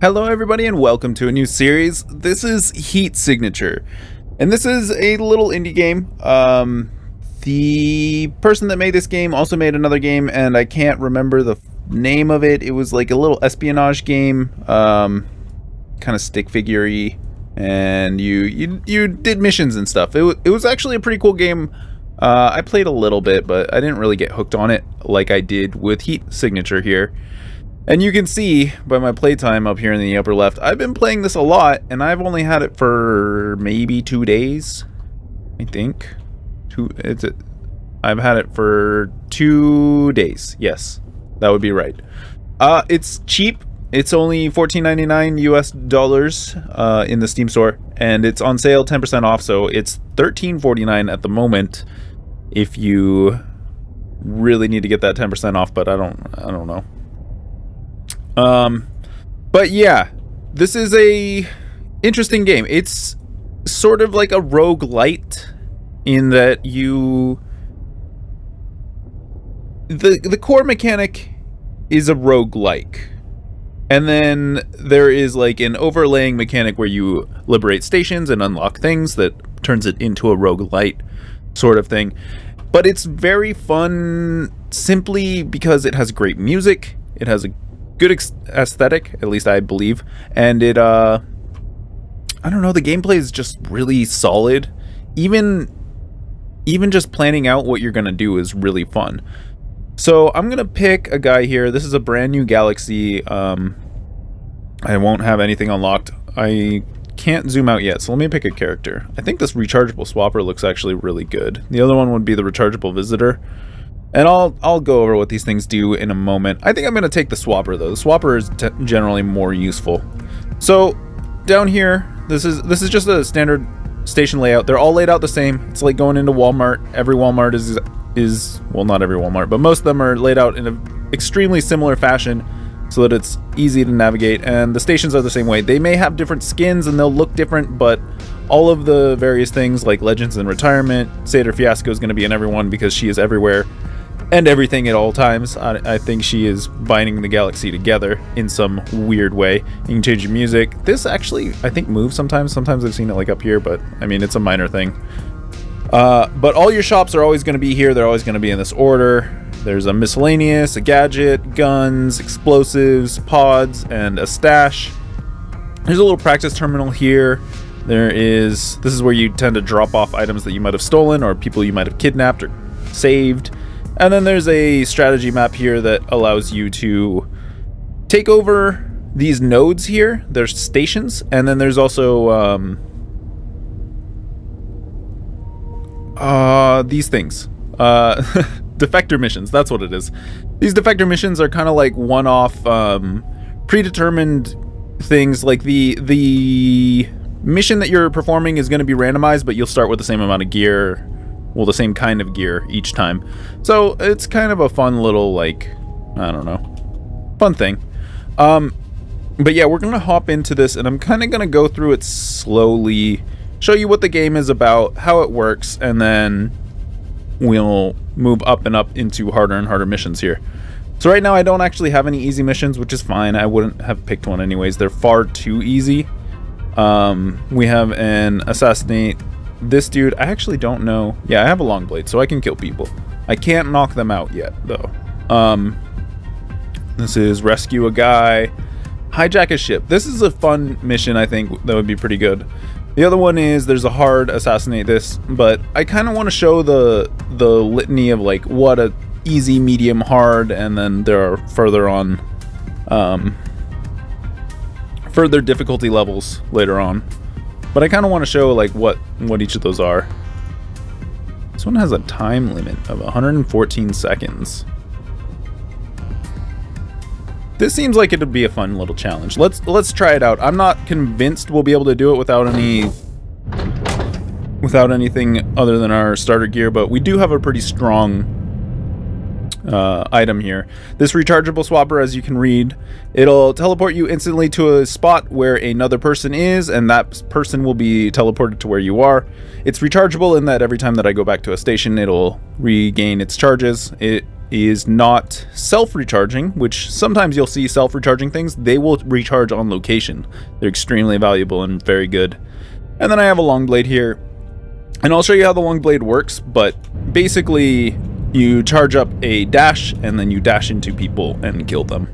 Hello everybody and welcome to a new series. This is Heat Signature, and this is a little indie game. The person that made this game also made another game, and I can't remember the name of it. It was like a little espionage game, kind of stick figure-y, and you did missions and stuff. It was actually a pretty cool game. I played a little bit, but I didn't really get hooked on it like I did with Heat Signature here. And you can see by my playtime up here in the upper left, I've been playing this a lot, and I've only had it for maybe 2 days, I think. I've had it for 2 days. Yes, that would be right. It's cheap. It's only $14.99 US in the Steam store, and it's on sale 10% off, so it's $13.49 at the moment if you really need to get that 10% off, but I don't know. But yeah, this is a interesting game. It's sort of like a roguelite in that the core mechanic is a roguelike. And then there is like an overlaying mechanic where you liberate stations and unlock things that turns it into a roguelite sort of thing. But it's very fun simply because it has great music. It has a good aesthetic, at least I believe, and it I don't know, the gameplay is just really solid. Even just planning out what you're gonna do is really fun. So I'm gonna pick a guy here. This is a brand new galaxy. I won't have anything unlocked. I can't zoom out yet, so let me pick a character. I think this rechargeable swapper looks actually really good. The other one would be the rechargeable visitor. And I'll go over what these things do in a moment. I think I'm going to take the swapper though. The swapper is generally more useful. So down here, this is just a standard station layout. They're all laid out the same. It's like going into Walmart. Every Walmart is well, not every Walmart, but most of them are laid out in an extremely similar fashion so that it's easy to navigate. And the stations are the same way. They may have different skins and they'll look different, but all of the various things like Legends and Retirement, Seder Fiasco is going to be in everyone because she is everywhere. And everything at all times. I think she is binding the galaxy together in some weird way. You can change your music. This actually, I think, moves sometimes. Sometimes I've seen it like up here, but I mean, it's a minor thing. But all your shops are always going to be here. They're always going to be in this order. There's a miscellaneous, a gadget, guns, explosives, pods, and a stash. There's a little practice terminal here. This is where you tend to drop off items that you might have stolen or people you might have kidnapped or saved. And then there's a strategy map here that allows you to take over these nodes here. There's stations, and then there's also these things. Defector missions, that's what it is. These defector missions are kind of like one-off predetermined things. Like the mission that you're performing is going to be randomized, but you'll start with the same amount of gear. Well, the same kind of gear each time. So it's kind of a fun little, like, I don't know, fun thing. But yeah, we're gonna hop into this, and I'm kind of gonna go through it slowly, show you what the game is about, how it works, and then we'll move up and up into harder and harder missions here. So right now I don't actually have any easy missions, which is fine. I wouldn't have picked one anyways. They're far too easy. We have an assassinate this dude. I actually don't know. Yeah, I have a long blade, so I can kill people. I can't knock them out yet, though. This is rescue a guy, hijack a ship. This is a fun mission. I think that would be pretty good. The other one is there's a hard assassinate this, but I kind of want to show the litany of like what a easy, medium, hard, and then there are further on further difficulty levels later on. But I kind of want to show like what each of those are. This one has a time limit of 114 seconds. This seems like it would be a fun little challenge. Let's try it out. I'm not convinced we'll be able to do it without anything other than our starter gear, but we do have a pretty strong item here. This rechargeable swapper, as you can read, it'll teleport you instantly to a spot where another person is, and that person will be teleported to where you are. It's rechargeable in that every time that I go back to a station, it'll regain its charges. It is not self-recharging, which sometimes you'll see self-recharging things. They will recharge on location. They're extremely valuable and very good. And then I have a long blade here. And I'll show you how the long blade works, but basically you charge up a dash and then you dash into people and kill them.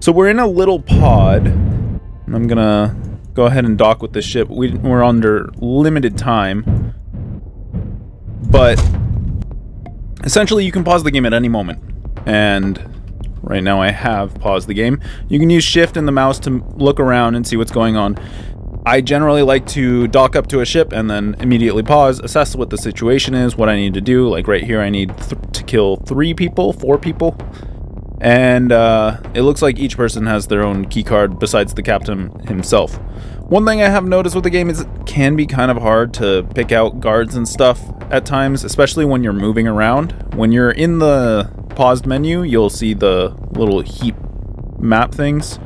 So we're in a little pod. And I'm gonna go ahead and dock with this ship. We're under limited time. But essentially you can pause the game at any moment. And right now I have paused the game. You can use shift and the mouse to look around and see what's going on. I generally like to dock up to a ship and then immediately pause, assess what the situation is, what I need to do. Like right here, I need to kill 4 people. And it looks like each person has their own key card besides the captain himself. One thing I have noticed with the game is it can be kind of hard to pick out guards and stuff at times, especially when you're moving around. When you're in the paused menu, you'll see the little heap map things.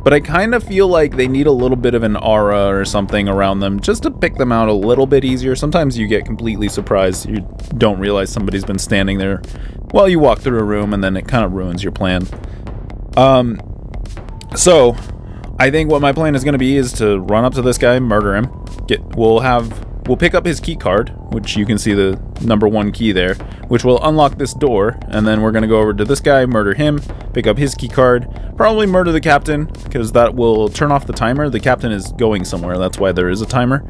But I kind of feel like they need a little bit of an aura or something around them just to pick them out a little bit easier. Sometimes you get completely surprised. You don't realize somebody's been standing there while you walk through a room, and then it kind of ruins your plan. So I think what my plan is going to be is to run up to this guy, murder him. We'll pick up his key card, which you can see the #1 key there, which will unlock this door, and then we're going to go over to this guy, murder him, pick up his key card, probably murder the captain, because that will turn off the timer. The captain is going somewhere, that's why there is a timer.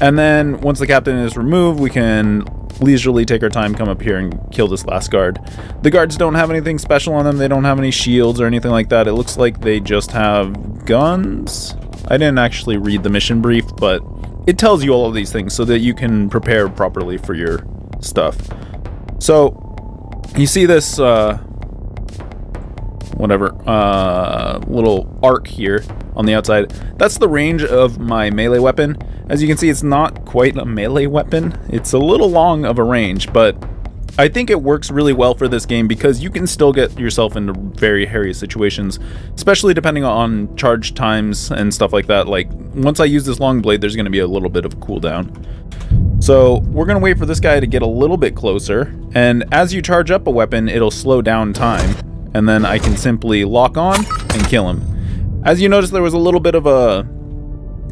And then once the captain is removed, we can leisurely take our time, come up here and kill this last guard. The guards don't have anything special on them. They don't have any shields or anything like that. It looks like they just have guns. I didn't actually read the mission brief, but it tells you all of these things so that you can prepare properly for your stuff. So you see this little arc here on the outside. That's the range of my melee weapon. As you can see, it's not quite a melee weapon. It's a little long of a range, but I think it works really well for this game because you can still get yourself into very hairy situations, especially depending on charge times and stuff like that. Like, once I use this long blade, there's going to be a little bit of a cooldown. So we're going to wait for this guy to get a little bit closer, and as you charge up a weapon, it'll slow down time, and then I can simply lock on and kill him. As you notice, there was a little bit of a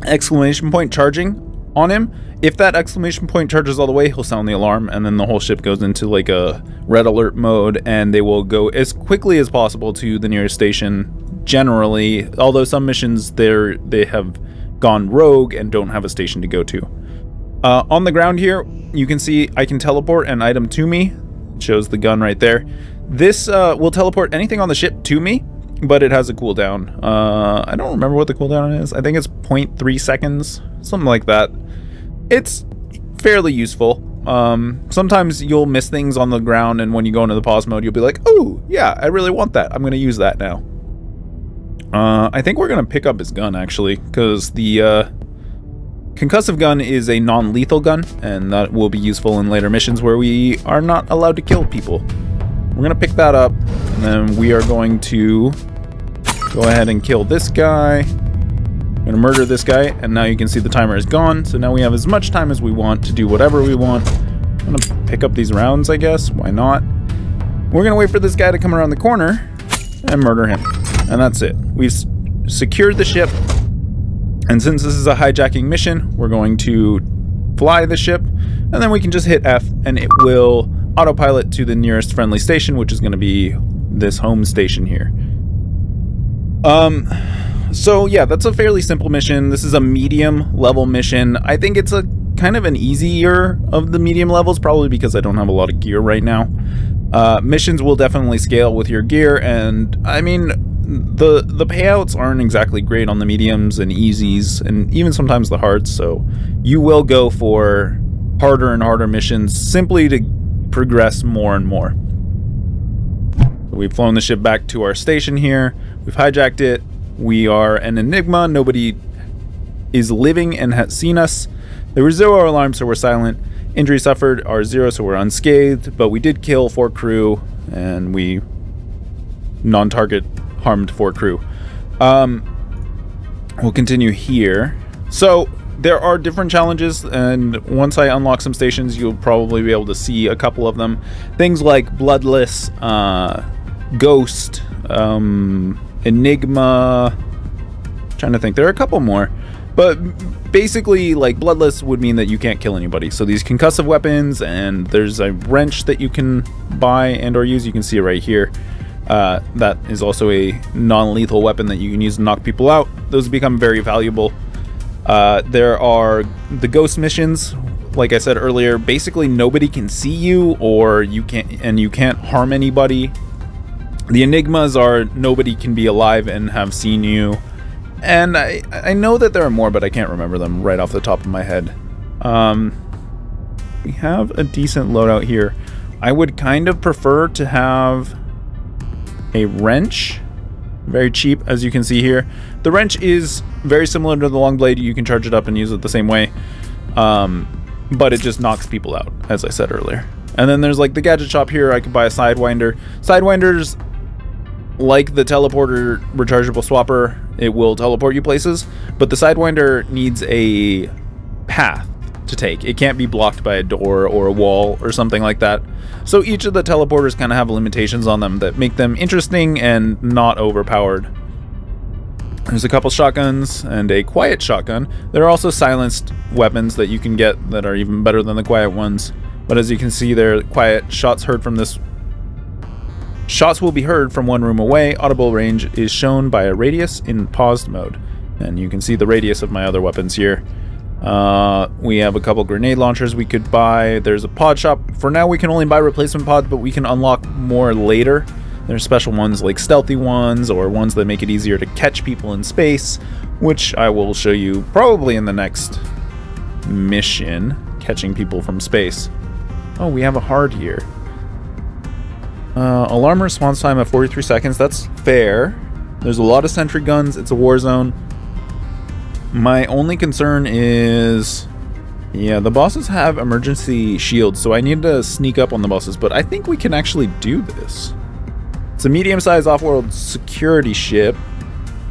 exclamation point charging on him. If that exclamation point charges all the way, he'll sound the alarm, and then the whole ship goes into like a red alert mode, and they will go as quickly as possible to the nearest station generally, although some missions they have gone rogue and don't have a station to go to. On the ground here, you can see I can teleport an item to me. It shows the gun right there. This will teleport anything on the ship to me, but it has a cooldown. I don't remember what the cooldown is. I think it's 0.3 seconds, something like that. It's fairly useful. Sometimes you'll miss things on the ground, and when you go into the pause mode, you'll be like, oh, yeah, I really want that. I'm going to use that now. I think we're going to pick up his gun, actually, because the concussive gun is a non-lethal gun, and that will be useful in later missions where we are not allowed to kill people. We're going to pick that up, and then we are going to go ahead and kill this guy. I'm going to murder this guy, and now you can see the timer is gone, so now we have as much time as we want to do whatever we want. I'm going to pick up these rounds, I guess. Why not? We're going to wait for this guy to come around the corner and murder him. And that's it. We've secured the ship, and since this is a hijacking mission, we're going to fly the ship, and then we can just hit F, and it will autopilot to the nearest friendly station, which is going to be this home station here. So yeah, that's a fairly simple mission. This is a medium level mission. I think it's a kind of an easier of the medium levels, probably because I don't have a lot of gear right now. Missions will definitely scale with your gear, and I mean, the payouts aren't exactly great on the mediums and easies, and even sometimes the hards, so you will go for harder and harder missions simply to progress more and more. We've flown the ship back to our station here. We've hijacked it. We are an enigma. Nobody is living and has seen us. There were 0 alarms, so we're silent. Injuries suffered are 0, so we're unscathed. But we did kill 4 crew, and we non-target harmed 4 crew. We'll continue here. So there are different challenges, and once I unlock some stations, you'll probably be able to see a couple of them. Things like Bloodless, Ghost, Enigma. Trying to think, there are a couple more, but basically, like, Bloodless would mean that you can't kill anybody. So these concussive weapons, and there's a wrench that you can buy and or use. You can see it right here. That is also a non-lethal weapon that you can use to knock people out. Those become very valuable. There are the ghost missions. Like I said earlier, basically nobody can see you, or you can't harm anybody. The enigmas are nobody can be alive and have seen you. And I know that there are more, but I can't remember them right off the top of my head. We have a decent loadout here. I would kind of prefer to have a wrench. Very cheap, as you can see here. The wrench is very similar to the long blade. You can charge it up and use it the same way. But it just knocks people out, as I said earlier. And then there's like the gadget shop here. I could buy a Sidewinder. Sidewinders, like the teleporter rechargeable swapper, it will teleport you places, but the Sidewinder needs a path to take. It can't be blocked by a door or a wall or something like that. So each of the teleporters kind of have limitations on them that make them interesting and not overpowered. There's a couple shotguns and a quiet shotgun. There are also silenced weapons that you can get that are even better than the quiet ones. But as you can see there, quiet shots heard from this. Shots will be heard from one room away. Audible range is shown by a radius in paused mode. And you can see the radius of my other weapons here. We have a couple grenade launchers we could buy. There's a pod shop. For now we can only buy replacement pods, but we can unlock more later. There's special ones like stealthy ones, or ones that make it easier to catch people in space, which I will show you probably in the next mission, catching people from space. Oh, we have a hard here. Alarm response time of 43 seconds. That's fair. There's a lot of sentry guns. It's a war zone. My only concern is, yeah, the bosses have emergency shields, so I need to sneak up on the bosses, but I think we can actually do this. It's a medium-sized off-world security ship,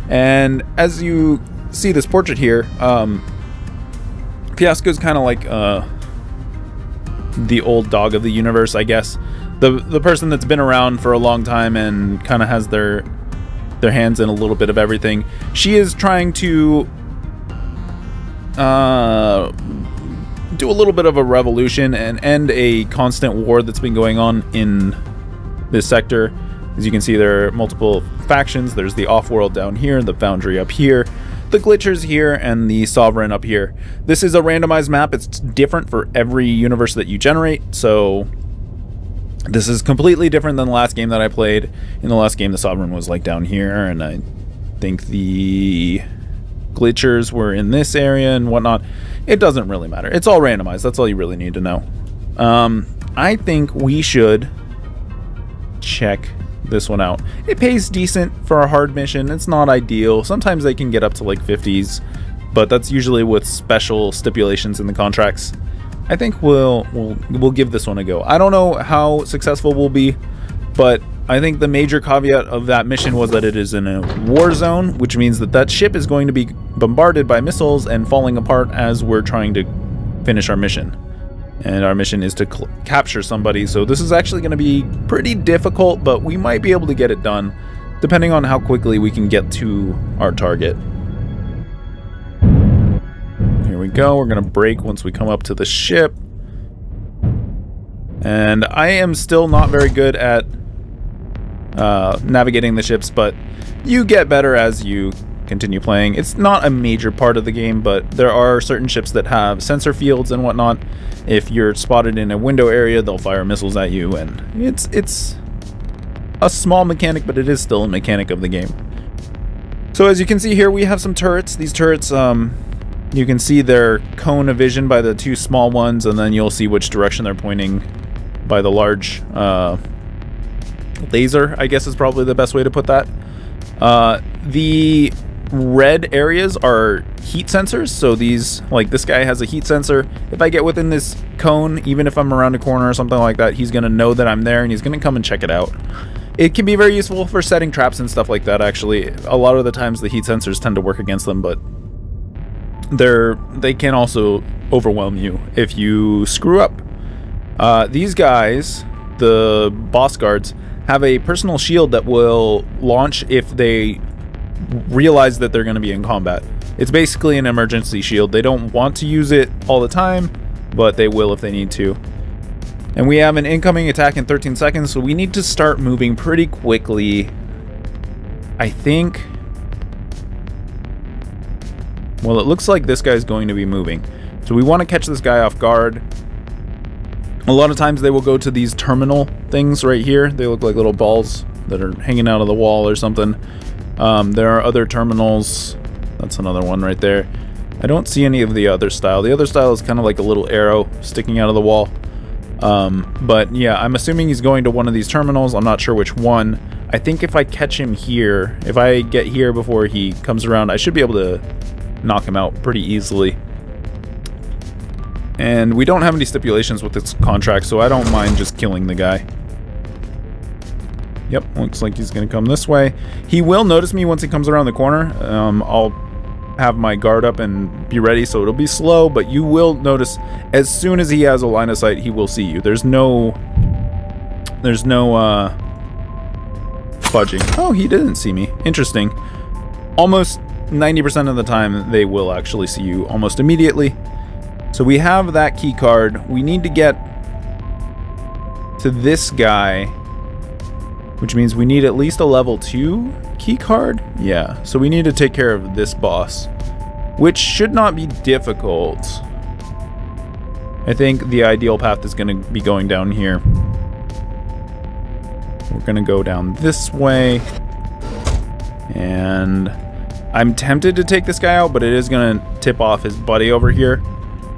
and as you see this portrait here, Fiasco's kind of like the old dog of the universe, I guess. The person that's been around for a long time and kind of has their hands in a little bit of everything. She is trying to do a little bit of a revolution and end a constant war that's been going on in this sector. As you can see, there are multiple factions. There's the off-world down here, the foundry up here, the glitchers here, and the sovereign up here. This is a randomized map. It's different for every universe that you generate, so this is completely different than the last game that I played. In the last game, the sovereign was like down here, and I think the glitchers were in this area and whatnot. It doesn't really matter. It's all randomized. That's all you really need to know. I think we should check this one out. It pays decent for a hard mission. It's not ideal. Sometimes they can get up to like 50s, but that's usually with special stipulations in the contracts. I think we'll give this one a go. I don't know how successful we'll be, but I think the major caveat of that mission was that it is in a war zone, which means that that ship is going to be bombarded by missiles and falling apart as we're trying to finish our mission. And our mission is to capture somebody, so this is actually going to be pretty difficult, but we might be able to get it done, depending on how quickly we can get to our target. Here we go. We're going to brake once we come up to the ship. And I am still not very good at navigating the ships, but you get better as you continue playing. It's not a major part of the game, but there are certain ships that have sensor fields and whatnot. If you're spotted in a window area, they'll fire missiles at you, and it's a small mechanic, but it is still a mechanic of the game. So as you can see here, we have some turrets. These turrets, you can see their cone of vision by the two small ones, and then you'll see which direction they're pointing by the large laser, I guess is probably the best way to put that. The red areas are heat sensors, so these, like this guy has a heat sensor. If I get within this cone, even if I'm around a corner or something like that, he's going to know that I'm there and he's going to come and check it out. It can be very useful for setting traps and stuff like that, actually. A lot of the times the heat sensors tend to work against them, but they can also overwhelm you if you screw up. These guys, the boss guards, have a personal shield that will launch if they realize that they're going to be in combat. It's basically an emergency shield. They don't want to use it all the time, but they will if they need to. And we have an incoming attack in 13 seconds, so we need to start moving pretty quickly. I think... Well, it looks like this guy's going to be moving. So we want to catch this guy off guard. A lot of times they will go to these terminal things right here. They look like little balls that are hanging out of the wall or something. There are other terminals. That's another one right there. I don't see any of the other style. The other style is kind of like a little arrow sticking out of the wall. But yeah, I'm assuming he's going to one of these terminals. I'm not sure which one. I think if I catch him here, if I get here before he comes around, I should be able to knock him out pretty easily. And we don't have any stipulations with this contract, so I don't mind just killing the guy. Yep, looks like he's going to come this way. He will notice me once he comes around the corner. I'll have my guard up and be ready, so it'll be slow, but you will notice as soon as he has a line of sight, he will see you. There's no fudging. Oh, he didn't see me. Interesting. Almost 90% of the time, they will actually see you almost immediately. So we have that key card. We need to get to this guy, which means we need at least a level 2 key card. Yeah, so we need to take care of this boss, which should not be difficult. I think the ideal path is going to be going down here. We're going to go down this way, and I'm tempted to take this guy out, but it is going to tip off his buddy over here.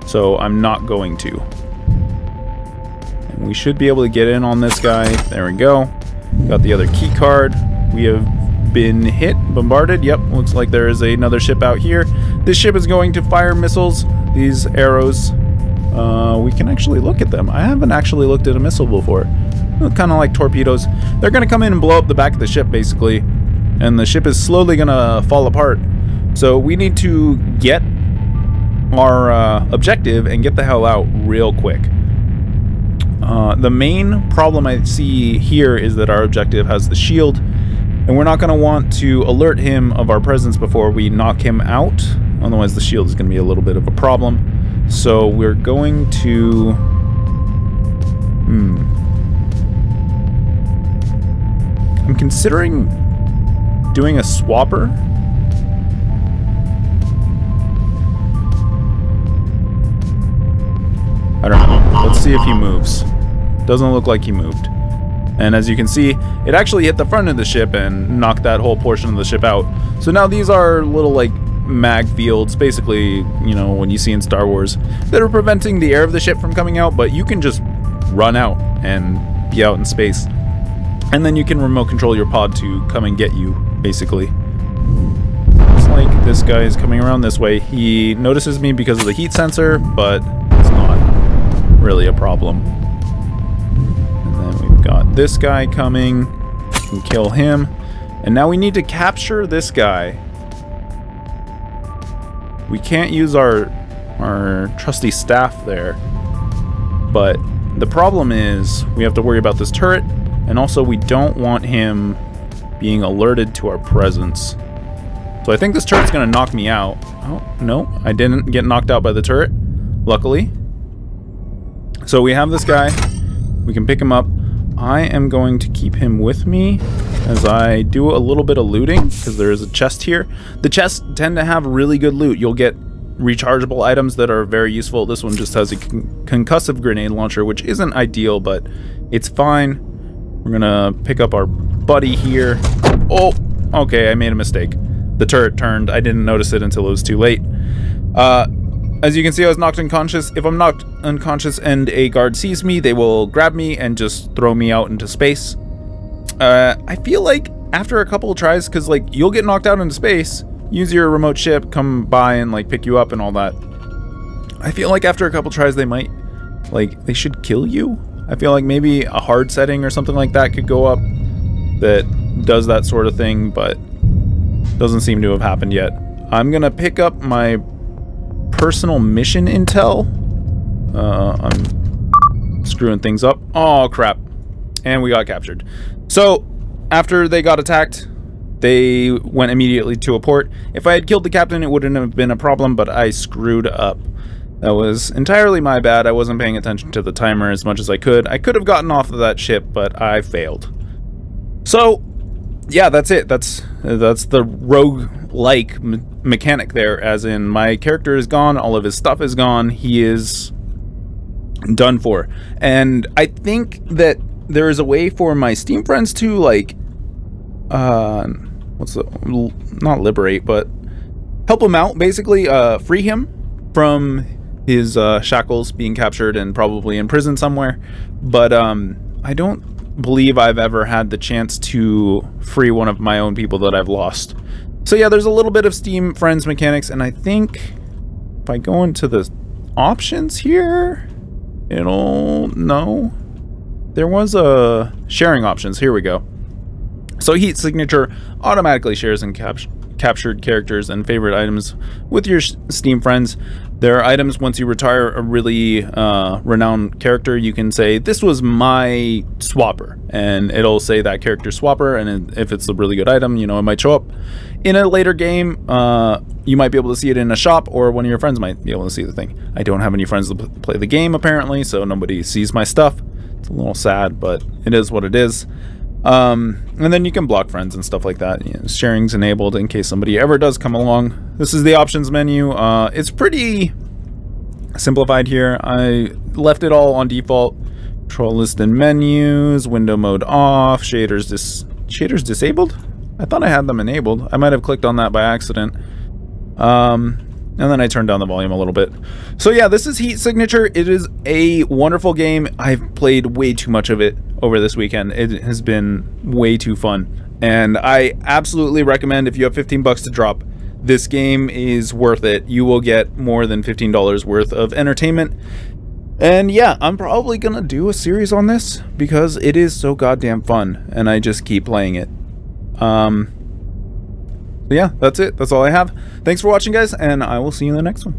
So I'm not going to. And we should be able to get in on this guy. There we go. Got the other key card. We have been hit, bombarded. Yep, looks like there is another ship out here. This ship is going to fire missiles. These arrows, we can actually look at them. I haven't actually looked at a missile before. Kind of like torpedoes. They're going to come in and blow up the back of the ship, basically. And the ship is slowly going to fall apart. So we need to get our objective and get the hell out real quick. The main problem I see here is that our objective has the shield, and we're not going to want to alert him of our presence before we knock him out. Otherwise the shield is going to be a little bit of a problem. So we're going to... I'm considering doing a swapper. I don't know. Let's see if he moves. Doesn't look like he moved. And as you can see, it actually hit the front of the ship and knocked that whole portion of the ship out. So now these are little, like, mag fields, basically, you know, when you see in Star Wars, that are preventing the air of the ship from coming out, but you can just run out and be out in space. And then you can remote control your pod to come and get you, basically. Looks like this guy is coming around this way. He notices me because of the heat sensor, but it's not really a problem. And then we've got this guy coming. We can kill him. And now we need to capture this guy. We can't use our trusty staff there. But the problem is we have to worry about this turret. And also we don't want him being alerted to our presence. So I think this turret's going to knock me out. Oh, no. I didn't get knocked out by the turret, luckily. So we have this guy. We can pick him up. I am going to keep him with me as I do a little bit of looting, because there is a chest here. The chests tend to have really good loot. You'll get rechargeable items that are very useful. This one just has a concussive grenade launcher, which isn't ideal, but it's fine. We're gonna pick up our buddy here. Oh, okay, I made a mistake. The turret turned. I didn't notice it until it was too late. As you can see, I was knocked unconscious. If I'm knocked unconscious and a guard sees me, they will grab me and just throw me out into space. I feel like after a couple of tries, because like you'll get knocked out into space, use your remote ship, come by and like pick you up and all that. I feel like after a couple tries, they might, like, they should kill you. I feel like maybe a hard setting or something like that could go up that does that sort of thing, but doesn't seem to have happened yet. I'm gonna pick up my personal mission intel. I'm screwing things up. Oh, crap. And we got captured. So, after they got attacked, they went immediately to a port. If I had killed the captain, it wouldn't have been a problem, but I screwed up. That was entirely my bad. I wasn't paying attention to the timer as much as I could. I could have gotten off of that ship, but I failed. So, yeah, that's it. That's the rogue-like mechanic there, as in my character is gone, all of his stuff is gone, he is done for. And I think that there is a way for my Steam friends to, like, not liberate, but help him out, basically, free him from his shackles, being captured and probably in prison somewhere. But I don't believe I've ever had the chance to free one of my own people that I've lost. So yeah, there's a little bit of Steam friends mechanics, and I think if I go into the options here, no, there was a sharing options. Here we go. So heat signature automatically shares and captured characters and favorite items with your Steam friends. There are items, once you retire a really renowned character, you can say, this was my swapper, and it'll say that character swapper, and if it's a really good item, you know, it might show up. In a later game, you might be able to see it in a shop, or one of your friends might be able to see the thing. I don't have any friends to play the game, apparently, so nobody sees my stuff. It's a little sad, but it is what it is. And then you can block friends and stuff like that. You know, sharing's enabled in case somebody ever does come along. This is the options menu. It's pretty simplified here. I left it all on default. Control list and menus, window mode off, shaders disabled? I thought I had them enabled. I might have clicked on that by accident. And then I turned down the volume a little bit. So yeah, this is Heat Signature. It is a wonderful game. I've played way too much of it over this weekend. It has been way too fun. And I absolutely recommend, if you have 15 bucks to drop, this game is worth it. You will get more than $15 worth of entertainment. And yeah, I'm probably gonna do a series on this because it is so goddamn fun and I just keep playing it. Yeah, that's it. That's all I have. Thanks for watching, guys, and I will see you in the next one.